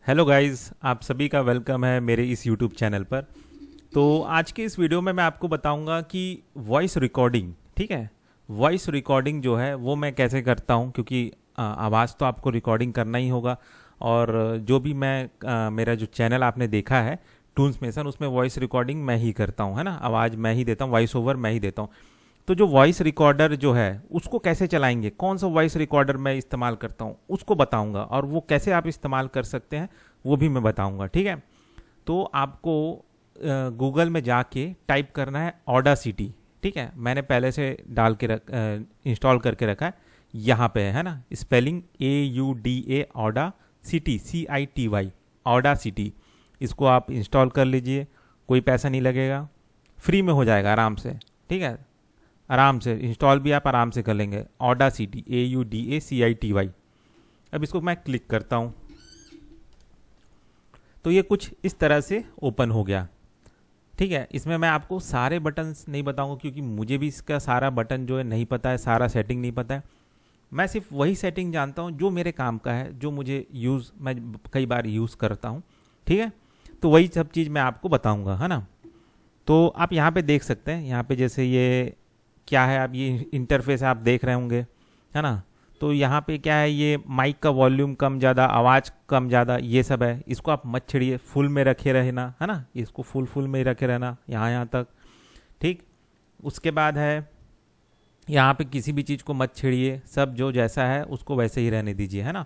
Hello guys, आप सभी का वेलकम है मेरे इस यूट्यूब चैनल पर। तो आज के इस वीडियो में मैं आपको बताऊंगा कि वॉइस रिकॉर्डिंग, ठीक है, वॉइस रिकॉर्डिंग जो है वो मैं कैसे करता हूं, क्योंकि आवाज़ तो आपको रिकॉर्डिंग करना ही होगा। और जो भी मेरा जो चैनल आपने देखा है टून्स मेसन, उसमें वॉइस रिकॉर्डिंग मैं ही करता हूं, है ना। आवाज़ मैं ही देता हूँ, वॉइस ओवर मैं ही देता हूँ। तो जो वॉइस रिकॉर्डर जो है उसको कैसे चलाएंगे, कौन सा वॉइस रिकॉर्डर मैं इस्तेमाल करता हूँ उसको बताऊंगा, और वो कैसे आप इस्तेमाल कर सकते हैं वो भी मैं बताऊंगा, ठीक है। तो आपको गूगल में जाके टाइप करना है ऑडासिटी, ठीक है। मैंने पहले से डाल के इंस्टॉल करके रखा है, यहाँ पे है ना, spelling AUDA Audacity CITY Audacity. इसको आप इंस्टॉल कर लीजिए, कोई पैसा नहीं लगेगा, फ्री में हो जाएगा आराम से, ठीक है। आराम से इंस्टॉल भी आप आराम से कर लेंगे, ऑडा सिटी AUDACITY। अब इसको मैं क्लिक करता हूँ तो ये कुछ इस तरह से ओपन हो गया, ठीक है। इसमें मैं आपको सारे बटन्स नहीं बताऊंगा क्योंकि मुझे भी इसका सारा बटन जो है नहीं पता है, सारा सेटिंग नहीं पता है। मैं सिर्फ वही सेटिंग जानता हूँ जो मेरे काम का है, जो मुझे मैं कई बार यूज़ करता हूँ, ठीक है। तो वही सब चीज़ मैं आपको बताऊँगा, है ना। तो आप यहाँ पे देख सकते हैं, यहाँ पे जैसे ये क्या है, आप ये इंटरफेस आप देख रहे होंगे, है ना। तो यहाँ पे क्या है, ये माइक का वॉल्यूम कम ज़्यादा, आवाज़ कम ज़्यादा, ये सब है। इसको आप मत छेड़िए, फुल में रखे रहना, है ना। इसको फुल में ही रखे रहना, यहाँ तक, ठीक। उसके बाद है यहाँ पे किसी भी चीज़ को मत छेड़िए, सब जो जैसा है उसको वैसे ही रहने दीजिए, है ना।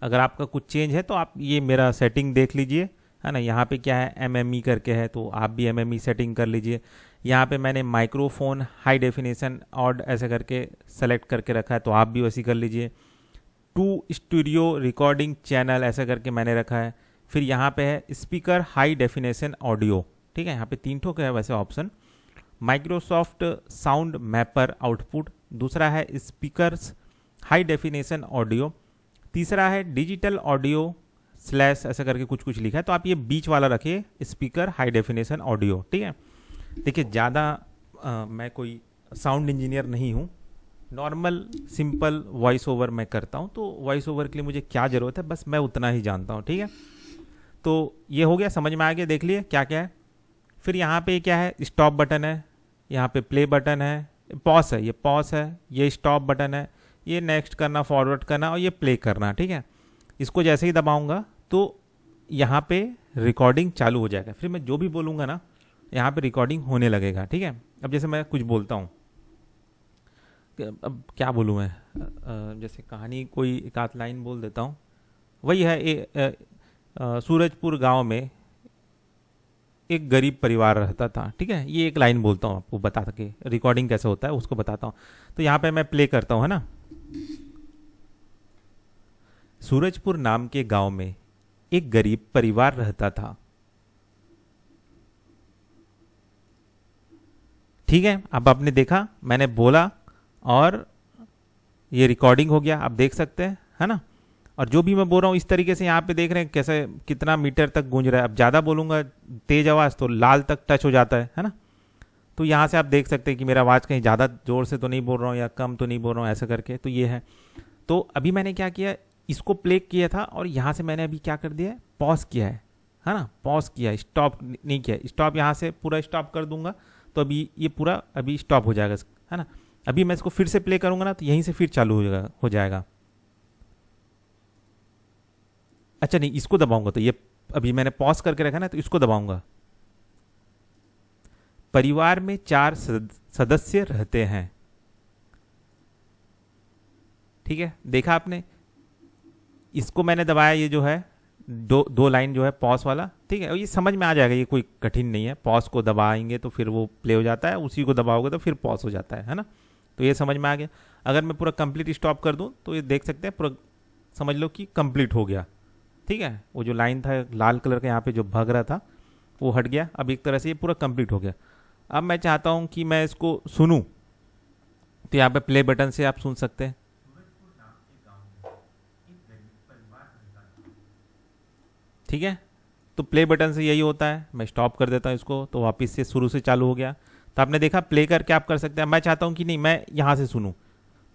अगर आपका कुछ चेंज है तो आप ये मेरा सेटिंग देख लीजिए, है ना। यहाँ पे क्या है, MME करके है, तो आप भी MME सेटिंग कर लीजिए। यहाँ पे मैंने माइक्रोफोन हाई डेफिनेशन ऑड ऐसे करके सेलेक्ट करके रखा है, तो आप भी वैसी कर लीजिए। टू स्टूडियो रिकॉर्डिंग चैनल ऐसा करके मैंने रखा है। फिर यहाँ पे है स्पीकर हाई डेफिनेशन ऑडियो, ठीक है। यहाँ पे 3 ठो का है वैसे option. Microsoft sound mapper output, दूसरा है स्पीकर्स हाई डेफिनेशन ऑडियो, तीसरा है डिजिटल ऑडियो स्लैश ऐसा करके कुछ कुछ लिखा है, तो आप ये बीच वाला रखिए, स्पीकर हाई डेफिनेशन ऑडियो, ठीक है। देखिए ज़्यादा मैं कोई साउंड इंजीनियर नहीं हूँ, नॉर्मल सिंपल वॉइस ओवर मैं करता हूँ। तो वॉइस ओवर के लिए मुझे क्या ज़रूरत है, बस मैं उतना ही जानता हूँ, ठीक है। तो ये हो गया, समझ में आ गया, देख लिए क्या क्या है। फिर यहाँ पे क्या है, स्टॉप बटन है, यहाँ पे प्ले बटन है, पॉज है, ये पॉज है, ये स्टॉप बटन है, ये नेक्स्ट करना, फॉरवर्ड करना, और ये प्ले करना, ठीक है। इसको जैसे ही दबाऊंगा तो यहाँ पे रिकॉर्डिंग चालू हो जाएगा। फिर मैं जो भी बोलूँगा ना, यहाँ पे रिकॉर्डिंग होने लगेगा, ठीक है। अब जैसे मैं कुछ बोलता हूँ, अब क्या बोलूँ मैं, जैसे कहानी कोई एक आध लाइन बोल देता हूँ। वही है, सूरजपुर गांव में एक गरीब परिवार रहता था, ठीक है। ये एक लाइन बोलता हूँ आपको, बता सके रिकॉर्डिंग कैसे होता है उसको बताता हूँ। तो यहाँ पे मैं प्ले करता हूँ, है ना। सूरजपुर नाम के गांव में एक गरीब परिवार रहता था, ठीक है। अब आपने देखा, मैंने बोला और ये रिकॉर्डिंग हो गया, आप देख सकते हैं, है ना। और जो भी मैं बोल रहा हूँ इस तरीके से यहाँ पे देख रहे हैं कैसे कितना मीटर तक गूंज रहा है। अब ज़्यादा बोलूँगा तेज आवाज़ तो लाल तक टच हो जाता है ना। तो यहाँ से आप देख सकते हैं कि मेरा आवाज़ कहीं ज़्यादा ज़ोर से तो नहीं बोल रहा हूँ या कम तो नहीं बोल रहा हूँ, ऐसा करके। तो ये है। तो अभी मैंने क्या किया, इसको प्ले किया था और यहाँ से मैंने अभी क्या कर दिया, पॉज किया है ना। पॉज किया, स्टॉप नहीं किया। स्टॉप यहाँ से पूरा स्टॉप कर दूंगा तो अभी ये पूरा अभी स्टॉप हो जाएगा, है ना। अभी मैं इसको फिर से प्ले करूंगा ना तो यहीं से फिर चालू हो जाएगा। अच्छा नहीं, इसको दबाऊंगा तो ये अभी मैंने पॉज करके रखा ना, तो इसको दबाऊंगा। परिवार में 4 सदस्य रहते हैं, ठीक है। देखा आपने, इसको मैंने दबाया, ये जो है दो लाइन जो है पॉज वाला, ठीक है। और ये समझ में आ जाएगा, ये कोई कठिन नहीं है। पॉज को दबाएंगे तो फिर वो प्ले हो जाता है, उसी को दबाओगे तो फिर पॉज हो जाता है ना। तो ये समझ में आ गया। अगर मैं पूरा कंप्लीट स्टॉप कर दूं तो ये देख सकते हैं पूरा, समझ लो कि कंप्लीट हो गया, ठीक है। वो जो लाइन था लाल कलर का यहाँ पे जो भाग रहा था वो हट गया। अब एक तरह से ये पूरा कंप्लीट हो गया। अब मैं चाहता हूँ कि मैं इसको सुनूं, तो यहाँ पे प्ले बटन से आप सुन सकते हैं, ठीक है। तो प्ले बटन से यही होता है। मैं स्टॉप कर देता हूँ इसको तो वापस से शुरू से चालू हो गया। तो आपने देखा, प्ले करके आप कर सकते हैं। मैं चाहता हूँ कि नहीं, मैं यहाँ से सुनूं,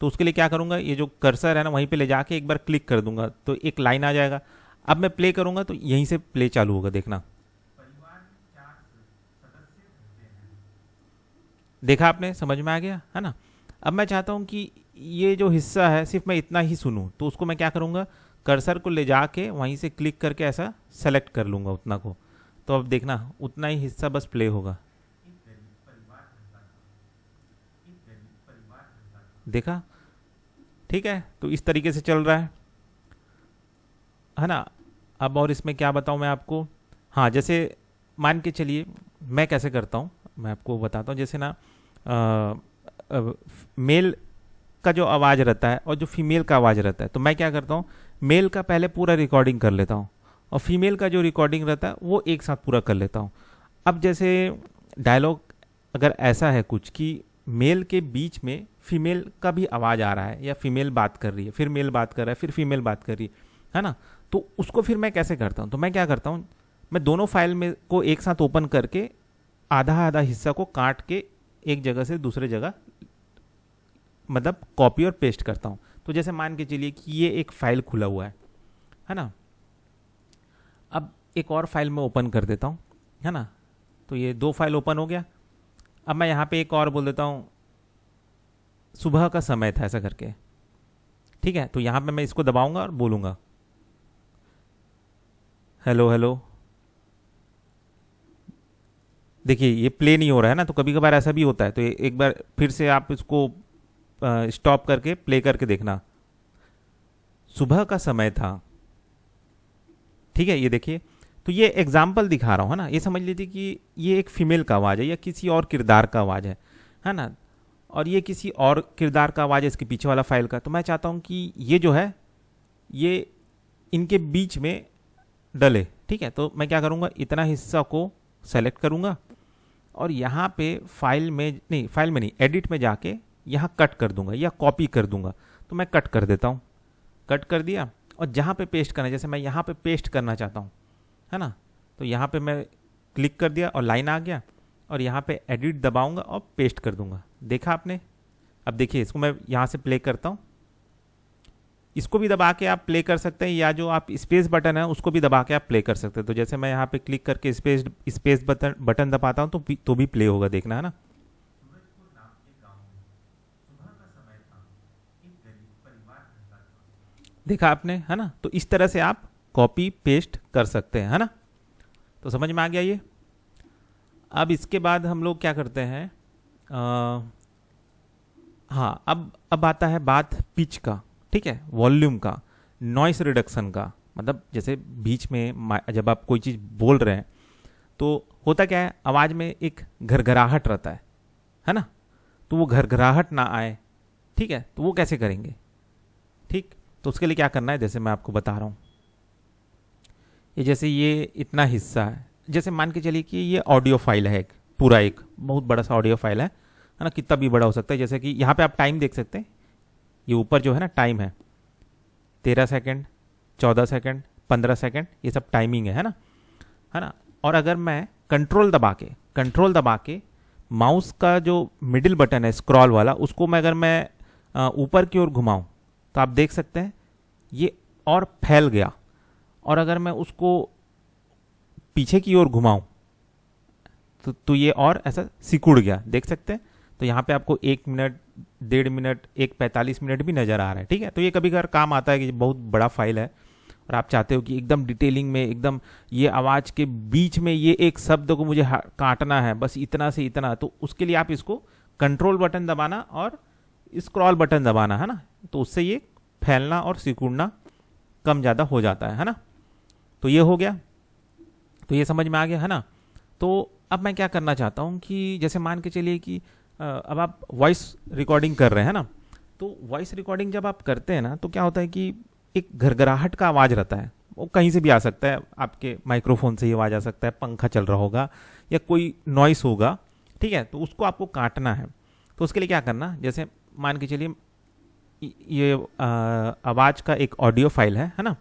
तो उसके लिए क्या करूँगा, ये जो कर्सर है ना वहीं पे ले जाके एक बार क्लिक कर दूंगा तो एक लाइन आ जाएगा। अब मैं प्ले करूंगा तो यहीं से प्ले चालू होगा, देखना। देखा आपने, समझ में आ गया है ना। अब मैं चाहता हूं कि ये जो हिस्सा है सिर्फ मैं इतना ही सुनूं, तो उसको मैं क्या करूंगा, कर्सर को ले जाके वहीं से क्लिक करके ऐसा सेलेक्ट कर लूंगा उतना को। तो अब देखना उतना ही हिस्सा बस प्ले होगा, देखा। ठीक है, तो इस तरीके से चल रहा है ना। अब और इसमें क्या बताऊं मैं आपको, हाँ जैसे मान के चलिए मैं कैसे करता हूँ मैं आपको बताता हूँ। जैसे ना मेल का जो आवाज़ रहता है और जो फीमेल का आवाज़ रहता है, तो मैं क्या करता हूँ, मेल का पहले पूरा रिकॉर्डिंग कर लेता हूँ और फीमेल का जो रिकॉर्डिंग रहता है वो एक साथ पूरा कर लेता हूँ। अब जैसे डायलॉग अगर ऐसा है कुछ कि मेल के बीच में फीमेल का भी आवाज़ आ रहा है, या फीमेल बात कर रही है, फिर मेल बात कर रहा है, फिर फीमेल बात कर रही है ना, तो उसको फिर मैं कैसे करता हूँ, तो मैं क्या करता हूँ, मैं दोनों फाइल में को एक साथ ओपन करके आधा आधा हिस्सा को काट के एक जगह से दूसरे जगह मतलब कॉपी और पेस्ट करता हूँ। तो जैसे मान के चलिए कि ये एक फाइल खुला हुआ है ना। अब एक और फाइल में ओपन कर देता हूँ, है ना। तो ये 2 फाइल ओपन हो गया। अब मैं यहाँ पे एक और बोल देता हूँ, सुबह का समय था, ऐसा करके। ठीक है, तो यहाँ पे मैं इसको दबाऊंगा और बोलूँगा हेलो हेलो। देखिए ये प्ले नहीं हो रहा है ना, तो कभी कभार ऐसा भी होता है, तो एक बार फिर से आप इसको स्टॉप करके प्ले करके देखना। सुबह का समय था, ठीक है, ये देखिए। तो ये एग्जाम्पल दिखा रहा हूँ, है ना। ये समझ लीजिए कि ये एक फीमेल का आवाज़ है या किसी और किरदार का आवाज़ है ना। और ये किसी और किरदार का आवाज़ है इसके पीछे वाला फाइल का। तो मैं चाहता हूँ कि ये जो है ये इनके बीच में डले, ठीक है। तो मैं क्या करूँगा, इतना हिस्सा को सेलेक्ट करूँगा और यहाँ पे फाइल में नहीं, एडिट में जाके यहाँ कट कर दूंगा या कॉपी कर दूंगा। तो मैं कट कर देता हूँ, कट कर दिया। और जहाँ पे पेस्ट करना है, जैसे मैं यहाँ पे पेस्ट करना चाहता हूँ, है ना, तो यहाँ पे मैं क्लिक कर दिया और लाइन आ गया और यहाँ पे एडिट दबाऊंगा और पेस्ट कर दूंगा। देखा आपने। अब देखिए इसको मैं यहाँ से प्ले करता हूँ, इसको भी दबा के आप प्ले कर सकते हैं, या जो आप स्पेस बटन है उसको भी दबा के आप प्ले कर सकते हैं। तो जैसे मैं यहाँ पे क्लिक करके स्पेस बटन दबाता हूँ तो भी प्ले होगा, देखना, है ना। देखा आपने, है ना। तो इस तरह से आप कॉपी पेस्ट कर सकते हैं, है ना। तो समझ में आ गया ये। अब इसके बाद हम लोग क्या करते हैं, हाँ अब आता है बात पिच का, ठीक है, वॉल्यूम का, नॉइस रिडक्शन का। मतलब जैसे बीच में जब आप कोई चीज़ बोल रहे हैं तो होता क्या है, आवाज़ में एक घरघराहट रहता है ना। तो वो घरघराहट ना आए, ठीक है, तो वो कैसे करेंगे, ठीक। तो उसके लिए क्या करना है, जैसे मैं आपको बता रहा हूँ। ये जैसे ये इतना हिस्सा है, जैसे मान के चलिए कि ये ऑडियो फाइल है, एक पूरा एक बहुत बड़ा सा ऑडियो फाइल है ना, कितना भी बड़ा हो सकता है। जैसे कि यहाँ पे आप टाइम देख सकते हैं, ये ऊपर जो है ना टाइम है 13 सेकंड, 14 सेकंड, 15 सेकंड, ये सब टाइमिंग है ना। और अगर मैं कंट्रोल दबा के माउस का जो मिडिल बटन है स्क्रॉल वाला, उसको मैं अगर मैं ऊपर की ओर घुमाऊं तो आप देख सकते हैं ये और फैल गया। और अगर मैं उसको पीछे की ओर घुमाऊं तो ये और ऐसा सिकुड़ गया, देख सकते हैं। तो यहाँ पे आपको 1 मिनट, 1.5 मिनट, 1:45 मिनट भी नज़र आ रहा है, ठीक है। तो ये कभी कभार काम आता है कि बहुत बड़ा फाइल है और आप चाहते हो कि एकदम डिटेलिंग में, एकदम ये आवाज़ के बीच में ये एक शब्द को मुझे काटना है, बस इतना से इतना। तो उसके लिए आप इसको कंट्रोल बटन दबाना और स्क्रॉल बटन दबाना, है ना। तो उससे ये फैलना और सिकुड़ना कम ज़्यादा हो जाता है ना। तो ये हो गया, तो ये समझ में आ गया, है ना। तो अब मैं क्या करना चाहता हूँ कि जैसे मान के चलिए कि अब आप वॉइस रिकॉर्डिंग कर रहे हैं ना, तो वॉइस रिकॉर्डिंग जब आप करते हैं ना, तो क्या होता है कि एक घरघराहट का आवाज़ रहता है, वो कहीं से भी आ सकता है, आपके माइक्रोफोन से ही आवाज़ आ सकता है, पंखा चल रहा होगा या कोई नॉइस होगा, ठीक है। तो उसको आपको काटना है। तो उसके लिए क्या करना, जैसे मान के चलिए ये आवाज़ का एक ऑडियो फाइल है ना,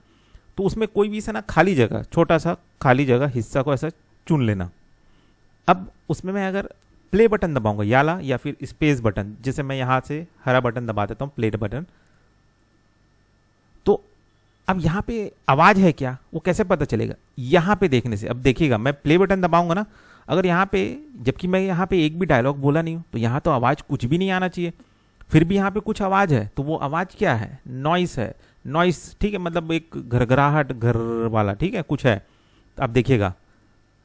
तो उसमें कोई भी ऐसा ना खाली जगह, छोटा सा खाली जगह हिस्सा को ऐसा चुन लेना। अब उसमें मैं अगर प्ले बटन दबाऊंगा याला या फिर स्पेस बटन, जैसे मैं यहाँ से हरा बटन दबा देता हूँ, प्ले बटन, तो अब यहाँ पे आवाज़ है क्या, वो कैसे पता चलेगा? यहाँ पे देखने से। अब देखिएगा, मैं प्ले बटन दबाऊंगा ना, अगर यहाँ पे, जबकि मैं यहाँ पे एक भी डायलॉग बोला नहीं हूँ, तो यहाँ तो आवाज़ कुछ भी नहीं आना चाहिए, फिर भी यहाँ पे कुछ आवाज़ है। तो वो आवाज़ क्या है? नॉइस है। नॉइस, ठीक है, मतलब एक घरघराहट, घर वाला, ठीक है, कुछ है। तो आप देखिएगा,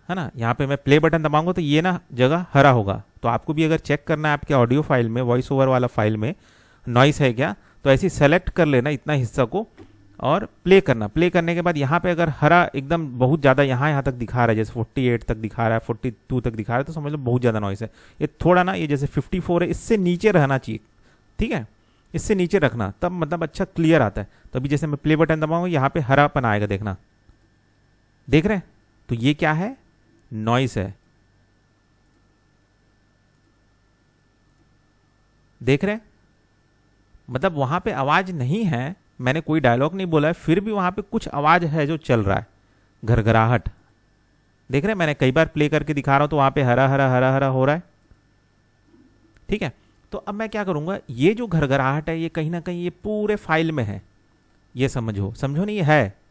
है ना, यहाँ पे मैं प्ले बटन दबाऊंगा तो ये ना जगह हरा होगा। तो आपको भी अगर चेक करना है आपके ऑडियो फाइल में, वॉइस ओवर वाला फाइल में नॉइस है क्या, तो ऐसे सेलेक्ट कर लेना इतना हिस्सा को और प्ले करना। प्ले करने के बाद यहाँ पे अगर हरा एकदम बहुत ज़्यादा यहाँ तक दिखा रहा है, जैसे 48 तक दिखा रहा है, 42 तक दिखा रहा है, तो समझ लो बहुत ज़्यादा नॉइस है। ये थोड़ा ना, ये जैसे 54 है, इससे नीचे रहना चाहिए, ठीक है, इससे नीचे रखना, तब मतलब अच्छा क्लियर आता है। तो अभी जैसे मैं प्ले बटन दबाऊंगा, यहाँ पे हरापन आएगा, देखना, देख रहे हैं? तो ये क्या है? नॉइस है। देख रहे हैं? मतलब वहां पे आवाज नहीं है, मैंने कोई डायलॉग नहीं बोला है, फिर भी वहां पे कुछ आवाज है जो चल रहा है, घरघराहट। देख रहे हैं? मैंने कई बार प्ले करके दिखा रहा हूं तो वहां पे हरा हरा हरा हरा हो रहा है, ठीक है। तो अब मैं क्या करूंगा, ये जो घरघराहट है ये कहीं ना कहीं ये पूरे फाइल में है, ये समझो, समझो नहीं, ये है।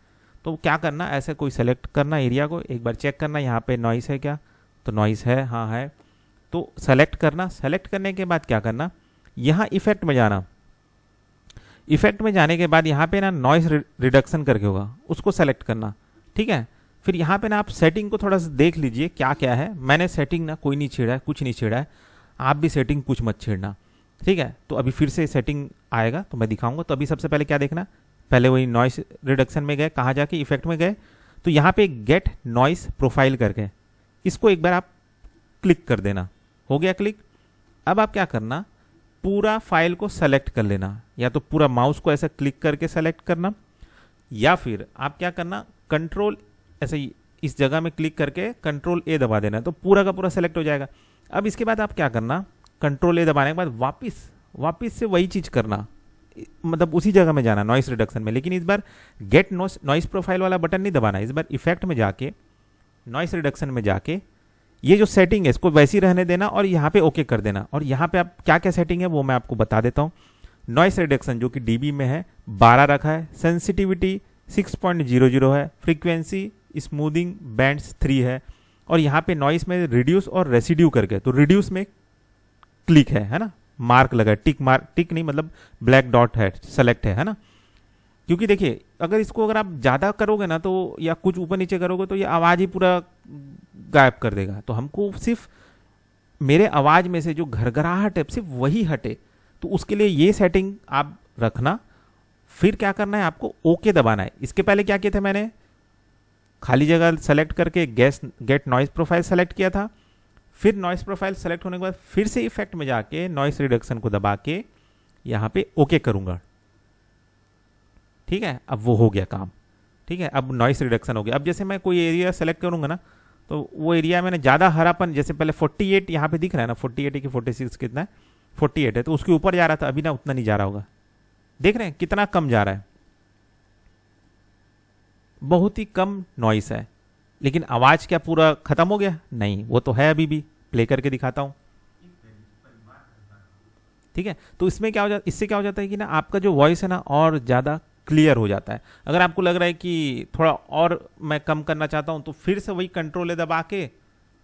तो क्या करना, ऐसे कोई सेलेक्ट करना एरिया को, एक बार चेक करना यहाँ पे नॉइस है क्या, तो नॉइस है, हाँ है, तो सेलेक्ट करना। सेलेक्ट करने के बाद क्या करना, यहाँ इफेक्ट में जाना। इफेक्ट में जाने के बाद यहाँ पे ना नॉइस रिडक्शन करके होगा, उसको सेलेक्ट करना, ठीक है। फिर यहाँ पे ना आप सेटिंग को थोड़ा सा देख लीजिए क्या क्या है। मैंने सेटिंग ना कोई नहीं छेड़ा है, कुछ नहीं छेड़ा है, आप भी सेटिंग कुछ मत छेड़ना, ठीक है। तो अभी फिर से सेटिंग आएगा तो मैं दिखाऊंगा। तो अभी सबसे पहले क्या देखना, पहले वही नॉइस रिडक्शन में गए, कहाँ जाके इफेक्ट में गए, तो यहाँ पे गेट नॉइस प्रोफाइल करके इसको एक बार आप क्लिक कर देना। हो गया क्लिक। अब आप क्या करना, पूरा फाइल को सेलेक्ट कर लेना, या तो पूरा माउस को ऐसे क्लिक करके सेलेक्ट करना, या फिर आप क्या करना, कंट्रोल ऐसे ही इस जगह में क्लिक करके कंट्रोल ए दबा देना, तो पूरा का पूरा सेलेक्ट हो जाएगा। अब इसके बाद आप क्या करना, कंट्रोल ए दबाने के बाद वापिस से वही चीज करना, मतलब उसी जगह में जाना नॉइस रिडक्शन में, लेकिन इस बार गेट नॉइस प्रोफाइल वाला बटन नहीं दबाना, इस बार इफेक्ट में जाके नॉइस रिडक्शन में जाके ये जो सेटिंग है इसको वैसी रहने देना और यहाँ पे ओके कर देना। और यहाँ पे आप क्या क्या सेटिंग है वो मैं आपको बता देता हूँ। नॉइस रिडक्शन जो कि डीबी में है 12 रखा है, सेंसिटिविटी 6.00 है, फ्रीक्वेंसी स्मूदिंग बैंड्स 3 है, और यहाँ पे नॉइस में रिड्यूस और रेसिड्यू करके, तो रिड्यूस में क्लिक है ना, मार्क लगा, टिक मार्क, टिक नहीं मतलब ब्लैक डॉट है, सेलेक्ट है ना। क्योंकि देखिए अगर इसको अगर आप ज़्यादा करोगे ना तो, या कुछ ऊपर नीचे करोगे तो ये आवाज़ ही पूरा गायब कर देगा। तो हमको सिर्फ मेरे आवाज़ में से जो घरघराहट है सिर्फ वही हटे, तो उसके लिए ये सेटिंग आप रखना। फिर क्या करना है, आपको ओके दबाना है। इसके पहले क्या किया था मैंने, खाली जगह सेलेक्ट करके गेट नॉइस प्रोफाइल सेलेक्ट किया था, फिर नॉइस प्रोफाइल सेलेक्ट होने के बाद फिर से इफेक्ट में जाके नॉइस रिडक्शन को दबा के यहाँ पे ओके करूंगा, ठीक है। अब वो हो गया काम, ठीक है। अब नॉइस रिडक्शन हो गया। अब जैसे मैं कोई एरिया सेलेक्ट करूंगा ना, तो वो एरिया मैंने ज़्यादा हरापन, जैसे पहले 48 यहाँ पे दिख रहा है ना, 48 है कि 46 कितना है, 48 है, तो उसके ऊपर जा रहा था, अभी ना उतना नहीं जा रहा होगा। देख रहे हैं कितना कम जा रहा है, बहुत ही कम नॉइस है। लेकिन आवाज़ क्या पूरा खत्म हो गया? नहीं, वो तो है अभी भी। प्ले करके दिखाता हूँ, ठीक है। तो इसमें क्या हो जाता, इससे क्या हो जाता है कि ना आपका जो वॉइस है ना और ज़्यादा क्लियर हो जाता है। अगर आपको लग रहा है कि थोड़ा और मैं कम करना चाहता हूं तो फिर से वही कंट्रोल दबा के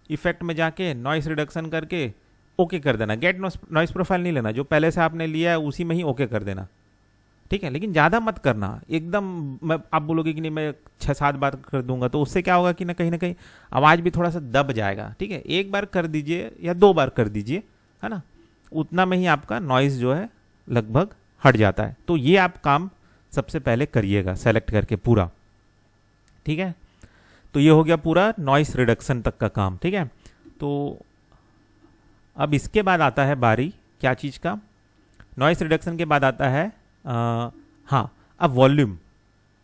इफेक्ट में जाके नॉइस रिडक्शन करके ओके कर देना। गेट नॉइस प्रोफाइल नहीं लेना, जो पहले से आपने लिया है उसी में ही ओके कर देना, ठीक है। लेकिन ज़्यादा मत करना एकदम, आप बोलोगे कि नहीं मैं 6-7 बार कर दूंगा, तो उससे क्या होगा कि ना कहीं आवाज़ भी थोड़ा सा दब जाएगा, ठीक है। एक बार कर दीजिए या 2 बार कर दीजिए, है ना, उतना में ही आपका नॉइस जो है लगभग हट जाता है। तो ये आप काम सबसे पहले करिएगा सेलेक्ट करके पूरा, ठीक है। तो ये हो गया पूरा नॉइस रिडक्शन तक का काम, ठीक है। तो अब इसके बाद आता है बारी क्या चीज़ का, नॉइस रिडक्शन के बाद आता है हाँ, अब वॉल्यूम।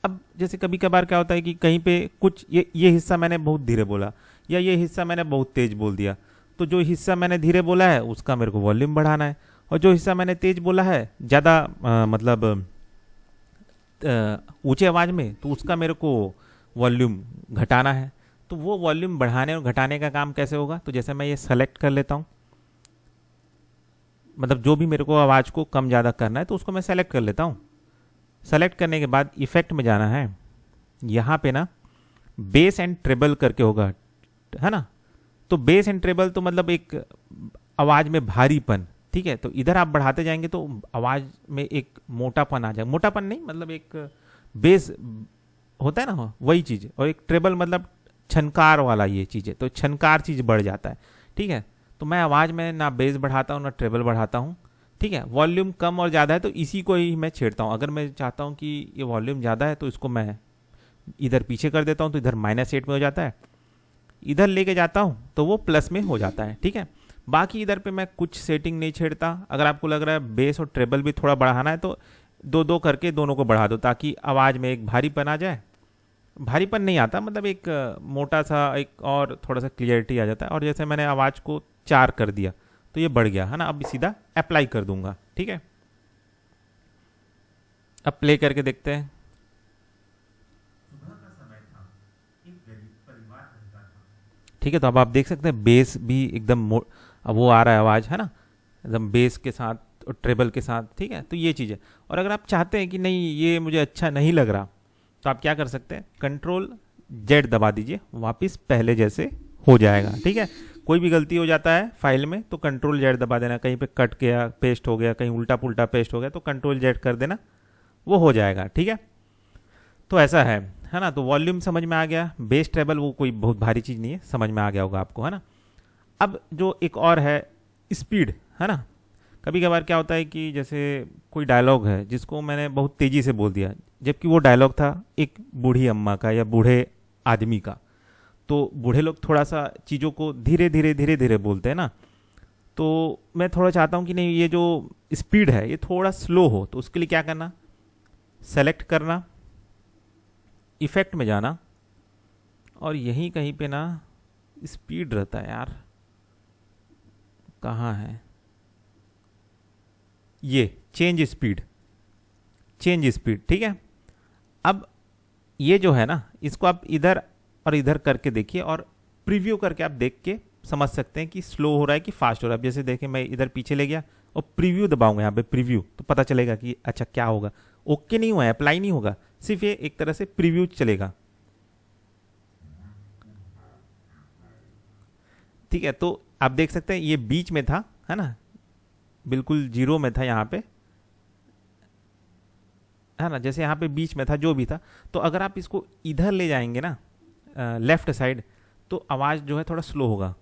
अब जैसे कभी कभार क्या होता है कि कहीं पे कुछ ये हिस्सा मैंने बहुत धीरे बोला, या ये हिस्सा मैंने बहुत तेज बोल दिया, तो जो हिस्सा मैंने धीरे बोला है उसका मेरे को वॉल्यूम बढ़ाना है, और जो हिस्सा मैंने तेज बोला है ज़्यादा मतलब ऊंचे आवाज़ में, तो उसका मेरे को वॉल्यूम घटाना है। तो वो वॉल्यूम बढ़ाने और घटाने का काम कैसे होगा, तो जैसे मैं ये सेलेक्ट कर लेता हूँ, मतलब जो भी मेरे को आवाज़ को कम ज़्यादा करना है तो उसको मैं सेलेक्ट कर लेता हूँ, सेलेक्ट करने के बाद इफेक्ट में जाना है, यहाँ पे ना बेस एंड ट्रेबल करके होगा, है ना। तो बेस एंड ट्रेबल तो मतलब एक आवाज़ में भारीपन, ठीक है। तो इधर आप बढ़ाते जाएंगे तो आवाज़ में एक मोटापन आ जाएगा, मोटापन नहीं मतलब एक बेस होता है ना वही चीज़, और एक ट्रेबल मतलब छनकार वाला ये चीज़ है, तो छनकार चीज़ बढ़ जाता है, ठीक है। तो मैं आवाज़ में ना बेस बढ़ाता हूँ ना ट्रेबल बढ़ाता हूँ, ठीक है। वॉल्यूम कम और ज़्यादा है तो इसी को ही मैं छेड़ता हूँ। अगर मैं चाहता हूँ कि ये वॉल्यूम ज़्यादा है तो इसको मैं इधर पीछे कर देता हूँ, तो इधर -8 में हो जाता है, इधर लेके जाता हूँ तो वो प्लस में हो जाता है, ठीक है। बाकी इधर पे मैं कुछ सेटिंग नहीं छेड़ता। अगर आपको लग रहा है बेस और ट्रेबल भी थोड़ा बढ़ाना है तो दो दो करके दोनों को बढ़ा दो, ताकि आवाज़ में एक भारीपन आ जाए। भारीपन नहीं आता, मतलब एक मोटा सा एक और थोड़ा सा क्लियरिटी आ जाता है। और जैसे मैंने आवाज़ को 4 कर दिया तो ये बढ़ गया, है ना। अब सीधा अप्लाई कर दूंगा, ठीक है। अब प्ले करके देखते हैं। ठीक है, तो अब आप देख सकते हैं बेस भी एकदम अब वो आ रहा है आवाज़, है ना, एकदम बेस के साथ और ट्रेबल के साथ, ठीक है। तो ये चीज़ है। और अगर आप चाहते हैं कि नहीं ये मुझे अच्छा नहीं लग रहा, तो आप क्या कर सकते हैं, Ctrl+Z दबा दीजिए, वापस पहले जैसे हो जाएगा, ठीक है। कोई भी गलती हो जाता है फाइल में तो Ctrl+Z दबा देना, कहीं पे कट गया पेस्ट हो गया, कहीं उल्टा पुल्टा पेस्ट हो गया तो Ctrl+Z कर देना, वो हो जाएगा, ठीक है। तो ऐसा है ना। तो वॉल्यूम समझ में आ गया, बेस ट्रेबल वो कोई बहुत भारी चीज़ नहीं है, समझ में आ गया होगा आपको, है ना। अब जो एक और है स्पीड, है ना। कभी कभार क्या होता है कि जैसे कोई डायलॉग है जिसको मैंने बहुत तेज़ी से बोल दिया, जबकि वो डायलॉग था एक बूढ़ी अम्मा का या बूढ़े आदमी का। तो बूढ़े लोग थोड़ा सा चीज़ों को धीरे धीरे धीरे धीरे बोलते हैं ना। तो मैं थोड़ा चाहता हूँ कि नहीं ये जो स्पीड है ये थोड़ा स्लो हो, तो उसके लिए क्या करना, सेलेक्ट करना, इफेक्ट में जाना, और यहीं कहीं पे ना स्पीड रहता है यार, कहाँ है ये, चेंज स्पीड, चेंज स्पीड, ठीक है। अब ये जो है ना इसको आप इधर और इधर करके देखिए, और प्रीव्यू करके आप देख के समझ सकते हैं कि स्लो हो रहा है कि फास्ट हो रहा है। अब जैसे देखें मैं इधर पीछे ले गया और प्रीव्यू दबाऊंगा यहाँ पे, प्रीव्यू, तो पता चलेगा कि अच्छा क्या होगा। ओके नहीं हुआ है, अप्लाई नहीं होगा, सिर्फ ये एक तरह से प्रीव्यू चलेगा, ठीक है। तो आप देख सकते हैं ये बीच में था, है ना, बिल्कुल जीरो में था यहाँ पे, है ना, जैसे यहाँ पे बीच में था जो भी था। तो अगर आप इसको इधर ले जाएंगे ना लेफ्ट साइड, तो आवाज़ जो है थोड़ा स्लो होगा।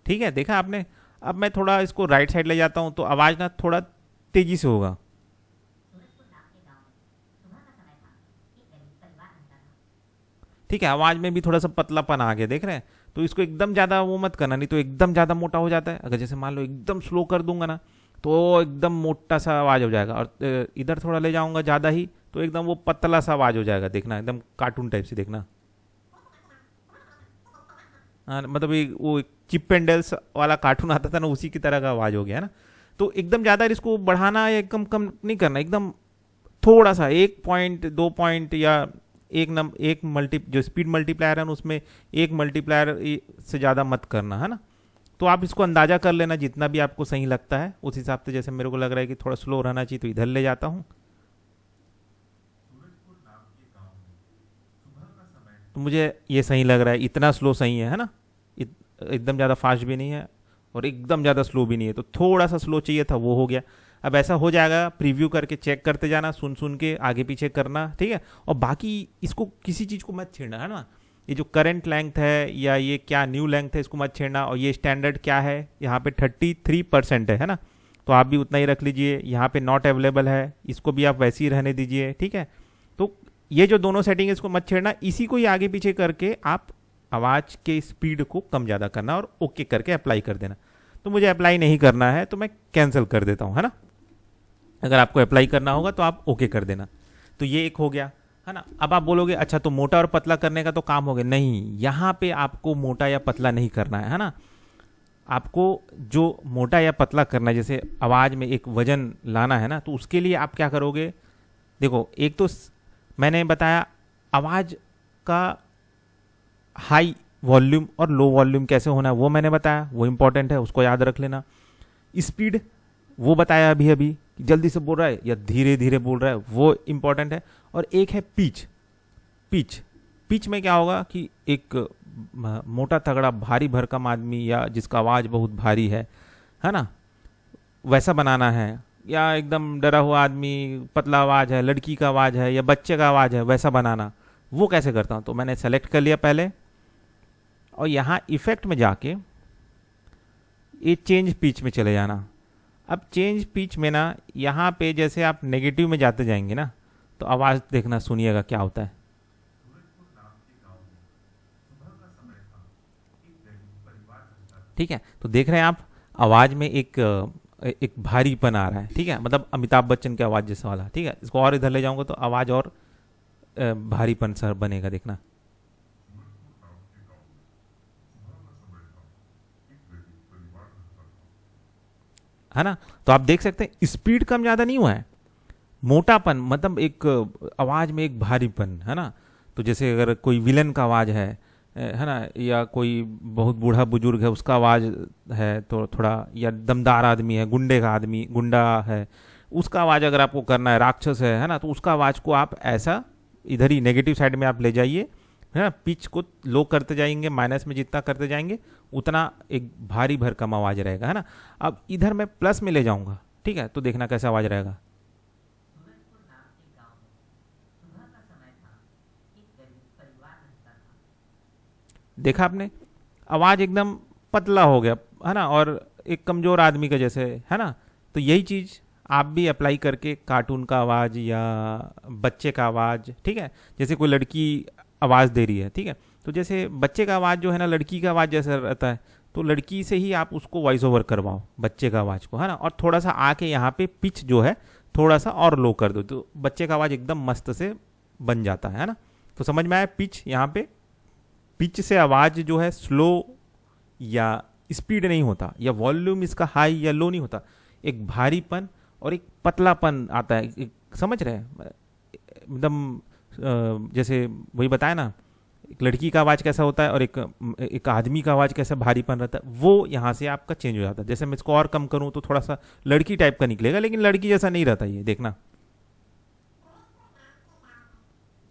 ठीक है, देखा आपने। अब मैं थोड़ा इसको राइट साइड ले जाता हूँ तो आवाज़ ना थोड़ा तेजी से होगा, ठीक है। आवाज़ में भी थोड़ा सा पतलापन आ गया, देख रहे हैं। तो इसको एकदम ज़्यादा वो मत करना, नहीं तो एकदम ज़्यादा मोटा हो जाता है। अगर जैसे मान लो एकदम स्लो कर दूंगा ना तो एकदम मोटा सा आवाज़ हो जाएगा, और इधर थोड़ा ले जाऊंगा ज़्यादा ही तो एकदम वो पतला सा आवाज़ हो जाएगा, देखना एकदम कार्टून टाइप से, देखना। हाँ, मतलब वो चिप एंड डेल्स वाला कार्टून आता था ना, उसी की तरह का आवाज़ हो गया ना। तो एकदम ज़्यादा इसको बढ़ाना या कम कम नहीं करना, एकदम थोड़ा सा 1 पॉइंट 2 पॉइंट या एक मल्टी जो स्पीड मल्टीप्लायर है ना उसमें एक मल्टीप्लायर से ज़्यादा मत करना, है ना। तो आप इसको अंदाज़ा कर लेना जितना भी आपको सही लगता है उस हिसाब से। जैसे मेरे को लग रहा है कि थोड़ा स्लो रहना चाहिए तो इधर ले जाता हूँ, तो मुझे ये सही लग रहा है, इतना स्लो सही है ना। एकदम ज़्यादा फास्ट भी नहीं है और एकदम ज़्यादा स्लो भी नहीं है, तो थोड़ा सा स्लो चाहिए था, वो हो गया। अब ऐसा हो जाएगा, प्रीव्यू करके चेक करते जाना, सुन सुन के आगे पीछे करना, ठीक है। और बाकी इसको किसी चीज़ को मत छेड़ना, है ना। ये जो करंट लेंथ है या ये क्या न्यू लेंथ है इसको मत छेड़ना। और ये स्टैंडर्ड क्या है, यहाँ पे 33% है ना, तो आप भी उतना ही रख लीजिए। यहाँ पे नॉट अवेलेबल है, इसको भी आप वैसे ही रहने दीजिए, ठीक है। तो ये जो दोनों सेटिंग है इसको मत छेड़ना, इसी को ही आगे पीछे करके आप आवाज़ के स्पीड को कम ज़्यादा करना और ओके करके अप्लाई कर देना। तो मुझे अप्लाई नहीं करना है तो मैं कैंसिल कर देता हूँ, है ना। अगर आपको अप्लाई करना होगा तो आप ओके कर देना। तो ये एक हो गया, है ना। अब आप बोलोगे अच्छा तो मोटा और पतला करने का तो काम हो गया, नहीं, यहाँ पे आपको मोटा या पतला नहीं करना है ना। आपको जो मोटा या पतला करना है, जैसे आवाज़ में एक वजन लाना है ना, तो उसके लिए आप क्या करोगे, देखो एक तो मैंने बताया आवाज़ का हाई वॉल्यूम और लो वॉल्यूम कैसे होना है वो मैंने बताया, वो इंपॉर्टेंट है, उसको याद रख लेना। स्पीड वो बताया अभी अभी, जल्दी से बोल रहा है या धीरे धीरे बोल रहा है, वो इंपॉर्टेंट है। और एक है पिच। पिच पिच में क्या होगा कि एक मोटा तगड़ा भारी भरकम आदमी या जिसका आवाज़ बहुत भारी है ना, वैसा बनाना है, या एकदम डरा हुआ आदमी, पतला आवाज़ है, लड़की का आवाज़ है या बच्चे का आवाज़ है, वैसा बनाना। वो कैसे करता हूँ, तो मैंने सेलेक्ट कर लिया पहले, और यहाँ इफेक्ट में जाके ये चेंज पिच में चले जाना। अब चेंज पिच में ना, यहाँ पे जैसे आप नेगेटिव में जाते जाएंगे ना, तो आवाज़ देखना, सुनिएगा क्या होता है। ठीक है, तो देख रहे हैं आप, आवाज़ में एक भारीपन आ रहा है। ठीक है, मतलब अमिताभ बच्चन की आवाज़ जैसा वाला। ठीक है, इसको और इधर ले जाऊंगा तो आवाज़ और भारीपन सर बनेगा, देखना। है ना, तो आप देख सकते हैं स्पीड कम ज़्यादा नहीं हुआ है, मोटापन मतलब एक आवाज़ में एक भारीपन, है ना। तो जैसे अगर कोई विलन का आवाज़ है ना, या कोई बहुत बूढ़ा बुजुर्ग है उसका आवाज़ है तो थोड़ा, या दमदार आदमी है, गुंडे का आदमी, गुंडा है, उसका आवाज़ अगर आपको करना है, राक्षस है ना, तो उसका आवाज़ को आप ऐसा इधर ही नेगेटिव साइड में आप ले जाइए, है ना। पिच को लो करते जाएंगे, माइनस में जितना करते जाएंगे उतना एक भारी भरकम आवाज़ रहेगा, है ना। अब इधर मैं प्लस में ले जाऊंगा, ठीक है, तो देखना कैसा आवाज़ रहेगा। देखा आपने, आवाज़ एकदम पतला हो गया, है ना, और एक कमज़ोर आदमी का जैसे, है ना। तो यही चीज़ आप भी अप्लाई करके कार्टून का आवाज़ या बच्चे का आवाज़, ठीक है, जैसे कोई लड़की आवाज़ दे रही है, ठीक है, तो जैसे बच्चे का आवाज़ जो है ना, लड़की का आवाज़ जैसा रहता है, तो लड़की से ही आप उसको वॉइस ओवर करवाओ बच्चे का आवाज़ को, है ना, और थोड़ा सा आके यहाँ पे पिच जो है थोड़ा सा और लो कर दो, तो बच्चे का आवाज़ एकदम मस्त से बन जाता है ना। तो समझ में आया, पिच यहाँ पे, पिच से आवाज़ जो है स्लो या स्पीड नहीं होता, या वॉल्यूम इसका हाई या लो नहीं होता, एक भारीपन और एक पतलापन आता है। समझ रहे हैं, एकदम जैसे वही बताया ना, एक लड़की का आवाज़ कैसा होता है और एक आदमी का आवाज़ कैसा भारीपन रहता है, वो यहाँ से आपका चेंज हो जाता है। जैसे मैं इसको और कम करूँ तो थोड़ा सा लड़की टाइप का निकलेगा, लेकिन लड़की जैसा नहीं रहता, ये देखना,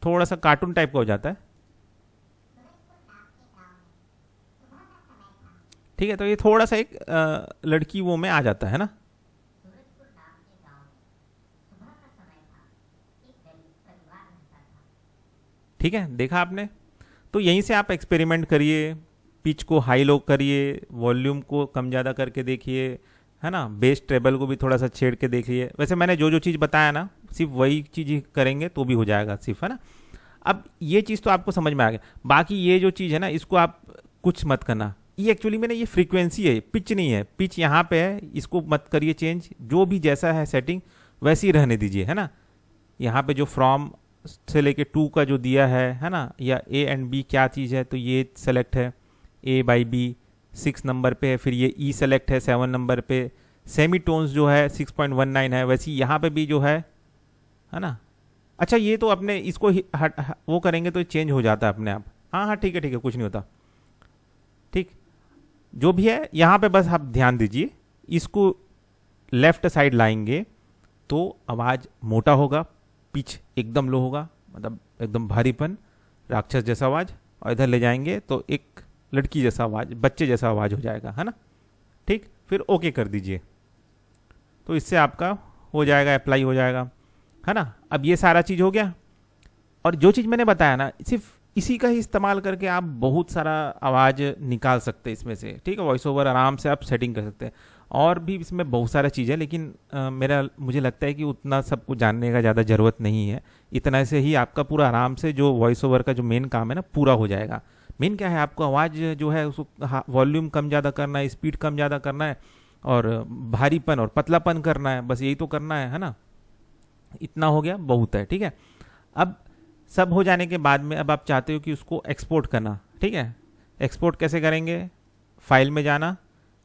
थोड़ा सा कार्टून टाइप का हो जाता है। ठीक है, तो ये थोड़ा सा एक लड़की वो में आ जाता है ना। ठीक है, देखा आपने, तो यहीं से आप एक्सपेरिमेंट करिए, पिच को हाई लो करिए, वॉल्यूम को कम ज़्यादा करके देखिए, है ना, बेस ट्रेबल को भी थोड़ा सा छेड़ के देखिए। वैसे मैंने जो जो चीज़ बताया ना, सिर्फ वही चीज़ ही करेंगे तो भी हो जाएगा सिर्फ, है ना। अब ये चीज़ तो आपको समझ में आ गया, बाकी ये जो चीज़ है ना, इसको आप कुछ मत करना, ये एक्चुअली में ना ये फ्रीक्वेंसी है, पिच नहीं है, पिच यहाँ पे है, इसको मत करिए चेंज, जो भी जैसा है सेटिंग वैसी रहने दीजिए, है ना। यहाँ पे जो फ्रॉम से लेके टू का जो दिया है ना, या ए एंड बी क्या चीज़ है, तो ये सेलेक्ट है, ए बाई बी 6 नंबर पे है, फिर ये ई सेलेक्ट है 7 नंबर पे, सेमी टोन्स जो है 6.19 है, वैसे यहाँ पे भी जो है ना। अच्छा, ये तो अपने इसको वो करेंगे तो चेंज हो जाता है अपने आप। हाँ हाँ, ठीक है ठीक है, कुछ नहीं होता, ठीक, जो भी है यहाँ पे बस आप ध्यान दीजिए, इसको लेफ्ट साइड लाएंगे तो आवाज़ मोटा होगा, पिच एकदम लो होगा, मतलब एकदम भारीपन, राक्षस जैसा आवाज़, और इधर ले जाएंगे तो एक लड़की जैसा आवाज़, बच्चे जैसा आवाज़ हो जाएगा, है ना। ठीक, फिर ओके कर दीजिए, तो इससे आपका हो जाएगा, अप्लाई हो जाएगा, है ना। अब ये सारा चीज़ हो गया, और जो चीज़ मैंने बताया ना, सिर्फ इसी का ही इस्तेमाल करके आप बहुत सारा आवाज़ निकाल सकते हैं इसमें से, ठीक है, वॉइस ओवर आराम से आप सेटिंग कर सकते हैं। और भी इसमें बहुत सारा चीज़ है, लेकिन मुझे लगता है कि उतना सबको जानने का ज़्यादा ज़रूरत नहीं है, इतना से ही आपका पूरा आराम से जो वॉइस ओवर का जो मेन काम है ना पूरा हो जाएगा। मेन क्या है, आपको आवाज़ जो है उसको वॉल्यूम कम ज़्यादा करना है, स्पीड कम ज़्यादा करना है, और भारीपन और पतलापन करना है, बस यही तो करना है ना। इतना हो गया, बहुत है, ठीक है। अब सब हो जाने के बाद में अब आप चाहते हो कि उसको एक्सपोर्ट करना, ठीक है। एक्सपोर्ट कैसे करेंगे, फाइल में जाना,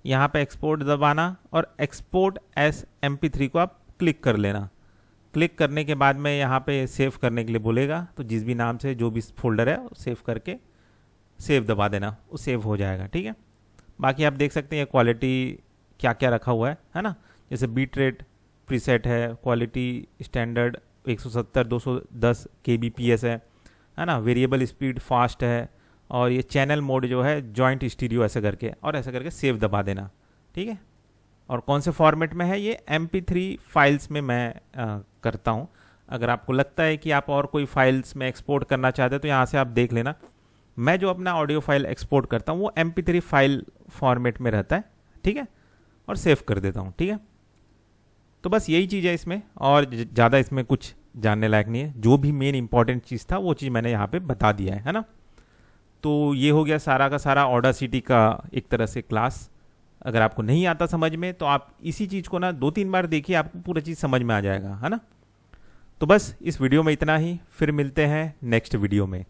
यहाँ पे एक्सपोर्ट दबाना, और एक्सपोर्ट एस MP3 को आप क्लिक कर लेना। क्लिक करने के बाद में यहाँ पे सेव करने के लिए बोलेगा, तो जिस भी नाम से जो भी फोल्डर है सेव करके सेव दबा देना, वो सेव हो जाएगा। ठीक है, बाकी आप देख सकते हैं क्वालिटी क्या क्या रखा हुआ है ना। जैसे बीट रेट प्रीसेट है, क्वालिटी स्टैंडर्ड 170 210 kbps है ना। वेरिएबल स्पीड फास्ट है, और ये चैनल मोड जो है जॉइंट स्टीरियो ऐसे करके, और ऐसे करके सेव दबा देना। ठीक है, और कौन से फॉर्मेट में है, ये MP3 फाइल्स में मैं करता हूँ। अगर आपको लगता है कि आप और कोई फाइल्स में एक्सपोर्ट करना चाहते हैं तो यहाँ से आप देख लेना। मैं जो अपना ऑडियो फाइल एक्सपोर्ट करता हूँ वो MP3 फाइल फॉर्मेट में रहता है। ठीक है, और सेव कर देता हूँ। ठीक है, तो बस यही चीज़ है इसमें, और ज़्यादा इसमें कुछ जानने लायक नहीं है। जो भी मेन इंपॉर्टेंट चीज़ था वो चीज़ मैंने यहाँ पे बता दिया है ना। तो ये हो गया सारा का सारा ऑडासिटी का एक तरह से क्लास। अगर आपको नहीं आता समझ में तो आप इसी चीज़ को ना 2-3 बार देखिए, आपको पूरा चीज़ समझ में आ जाएगा, है ना। तो बस इस वीडियो में इतना ही, फिर मिलते हैं नेक्स्ट वीडियो में।